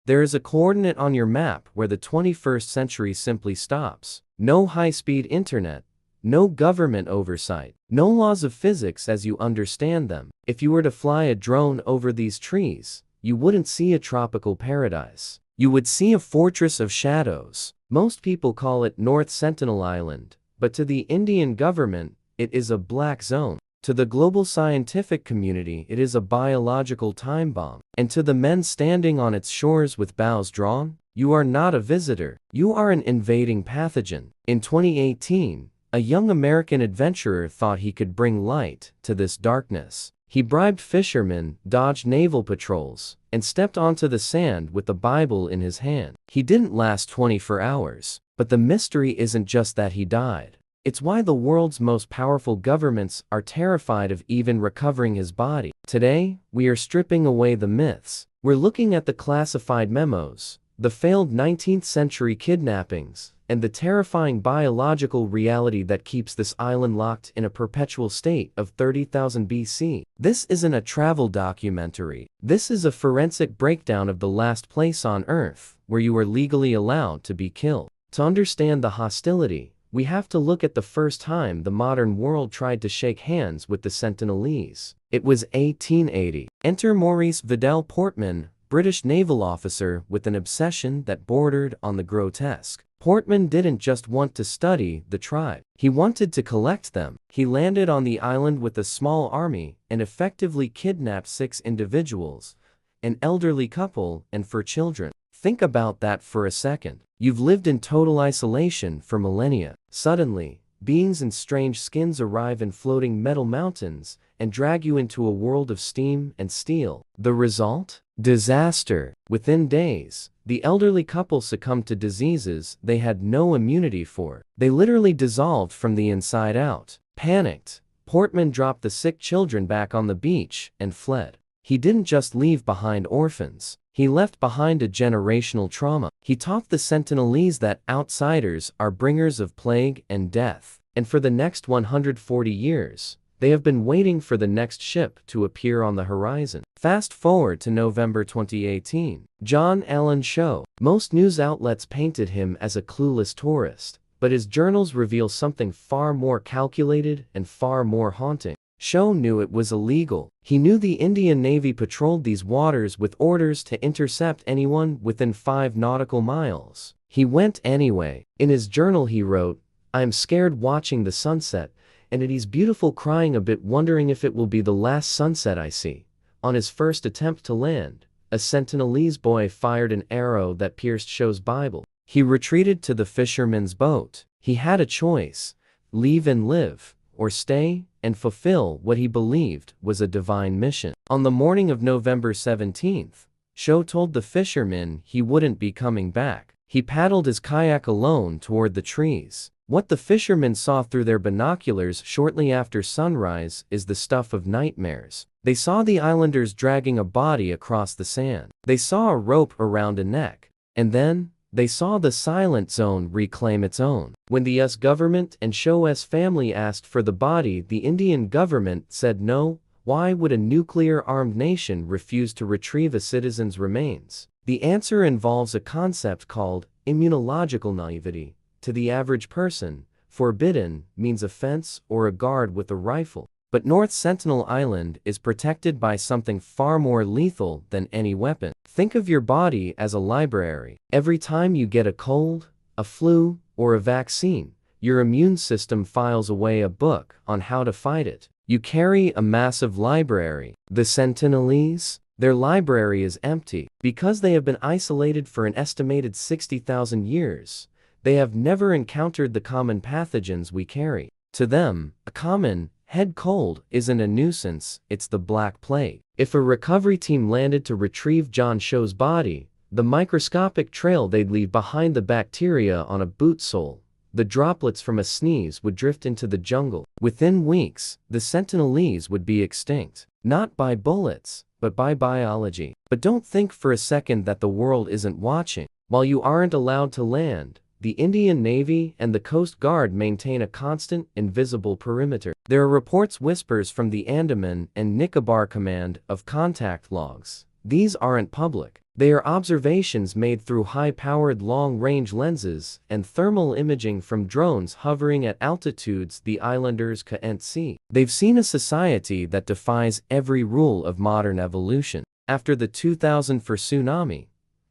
There is a coordinate on your map where the 21st century simply stops. No high-speed internet, no government oversight, no laws of physics as you understand them. If you were to fly a drone over these trees, you wouldn't see a tropical paradise. You would see a fortress of shadows. Most people call it North Sentinel Island, but to the Indian government, it is a black zone. To the global scientific community, it is a biological time bomb. And to the men standing on its shores with bows drawn, you are not a visitor, you are an invading pathogen. In 2018, a young American adventurer thought he could bring light to this darkness. He bribed fishermen, dodged naval patrols, and stepped onto the sand with the Bible in his hand. He didn't last 24 hours, but the mystery isn't just that he died. It's why the world's most powerful governments are terrified of even recovering his body. Today, we are stripping away the myths. We're looking at the classified memos, the failed 19th century kidnappings, and the terrifying biological reality that keeps this island locked in a perpetual state of 30,000 BC. This isn't a travel documentary. This is a forensic breakdown of the last place on Earth where you are legally allowed to be killed. To understand the hostility, we have to look at the first time the modern world tried to shake hands with the Sentinelese. It was 1880. Enter Maurice Portman, British naval officer with an obsession that bordered on the grotesque. Portman didn't just want to study the tribe. He wanted to collect them. He landed on the island with a small army and effectively kidnapped 6 individuals, an elderly couple and 4 children. Think about that for a second. You've lived in total isolation for millennia. Suddenly, beings in strange skins arrive in floating metal mountains and drag you into a world of steam and steel. The result? Disaster. Within days, the elderly couple succumbed to diseases they had no immunity for. They literally dissolved from the inside out. Panicked, Portman dropped the sick children back on the beach and fled. He didn't just leave behind orphans. He left behind a generational trauma. He taught the Sentinelese that outsiders are bringers of plague and death. And for the next 140 years, they have been waiting for the next ship to appear on the horizon. Fast forward to November 2018. John Allen Chau. Most news outlets painted him as a clueless tourist, but his journals reveal something far more calculated and far more haunting. Chau knew it was illegal. He knew the Indian Navy patrolled these waters with orders to intercept anyone within 5 nautical miles. He went anyway. In his journal he wrote, "I am scared watching the sunset, and it is beautiful crying a bit wondering if it will be the last sunset I see." On his first attempt to land, a Sentinelese boy fired an arrow that pierced Chau's Bible. He retreated to the fisherman's boat. He had a choice: leave and live, or stay and fulfill what he believed was a divine mission. On the morning of November 17th, Chau told the fishermen he wouldn't be coming back. He paddled his kayak alone toward the trees. What the fishermen saw through their binoculars shortly after sunrise is the stuff of nightmares. They saw the islanders dragging a body across the sand. They saw a rope around a neck. And then, they saw the silent zone reclaim its own. When the US government and Chau's family asked for the body, the Indian government said no. Why would a nuclear-armed nation refuse to retrieve a citizen's remains? The answer involves a concept called immunological naivety. To the average person, forbidden means a fence or a guard with a rifle. But North Sentinel Island is protected by something far more lethal than any weapon. Think of your body as a library. Every time you get a cold, a flu, or a vaccine, your immune system files away a book on how to fight it. You carry a massive library. The Sentinelese? Their library is empty. Because they have been isolated for an estimated 60,000 years, they have never encountered the common pathogens we carry. To them, a common head cold isn't a nuisance, it's the Black Plague. If a recovery team landed to retrieve John Chau's body, the microscopic trail they'd leave behind the bacteria on a boot sole, the droplets from a sneeze would drift into the jungle. Within weeks, the Sentinelese would be extinct. Not by bullets, but by biology. But don't think for a second that the world isn't watching. While you aren't allowed to land, the Indian Navy and the Coast Guard maintain a constant, invisible perimeter. There are reports whispers from the Andaman and Nicobar Command of contact logs. These aren't public. They are observations made through high-powered long-range lenses and thermal imaging from drones hovering at altitudes the islanders can't see. They've seen a society that defies every rule of modern evolution. After the 2004 tsunami,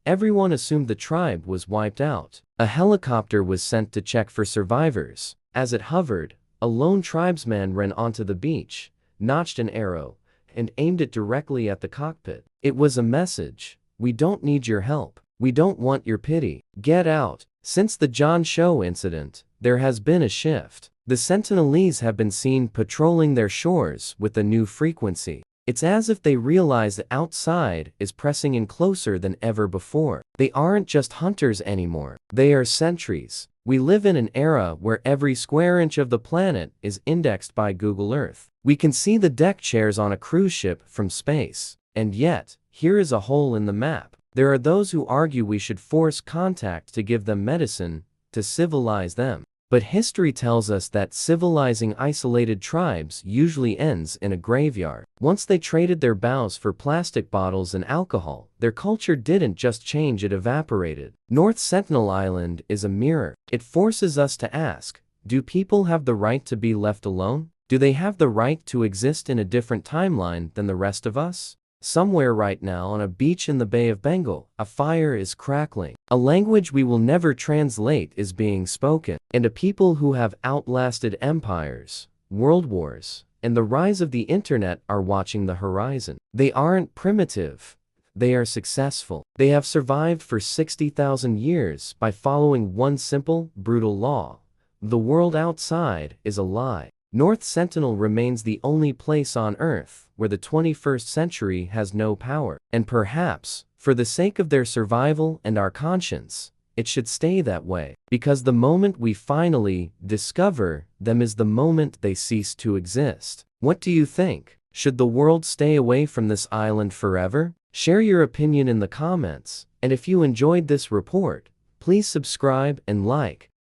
everyone assumed the tribe was wiped out. A helicopter was sent to check for survivors. As it hovered, a lone tribesman ran onto the beach, notched an arrow, and aimed it directly at the cockpit. It was a message: "We don't need your help. We don't want your pity. Get out." Since the John Chau incident, there has been a shift. The Sentinelese have been seen patrolling their shores with a new frequency. It's as if they realize the outside is pressing in closer than ever before. They aren't just hunters anymore. They are sentries. We live in an era where every square inch of the planet is indexed by Google Earth. We can see the deck chairs on a cruise ship from space. And yet, here is a hole in the map. There are those who argue we should force contact to give them medicine, to civilize them. But history tells us that civilizing isolated tribes usually ends in a graveyard. Once they traded their bows for plastic bottles and alcohol, their culture didn't just change, it evaporated. North Sentinel Island is a mirror. It forces us to ask, do people have the right to be left alone? Do they have the right to exist in a different timeline than the rest of us? Somewhere right now on a beach in the Bay of Bengal, a fire is crackling. A language we will never translate is being spoken. And a people who have outlasted empires, world wars, and the rise of the internet are watching the horizon. They aren't primitive. They are successful. They have survived for 60,000 years by following one simple, brutal law: the world outside is a lie. North Sentinel remains the only place on Earth where the 21st century has no power. And perhaps, for the sake of their survival and our conscience, it should stay that way. Because the moment we finally discover them is the moment they cease to exist. What do you think? Should the world stay away from this island forever? Share your opinion in the comments. And if you enjoyed this report, please subscribe and like.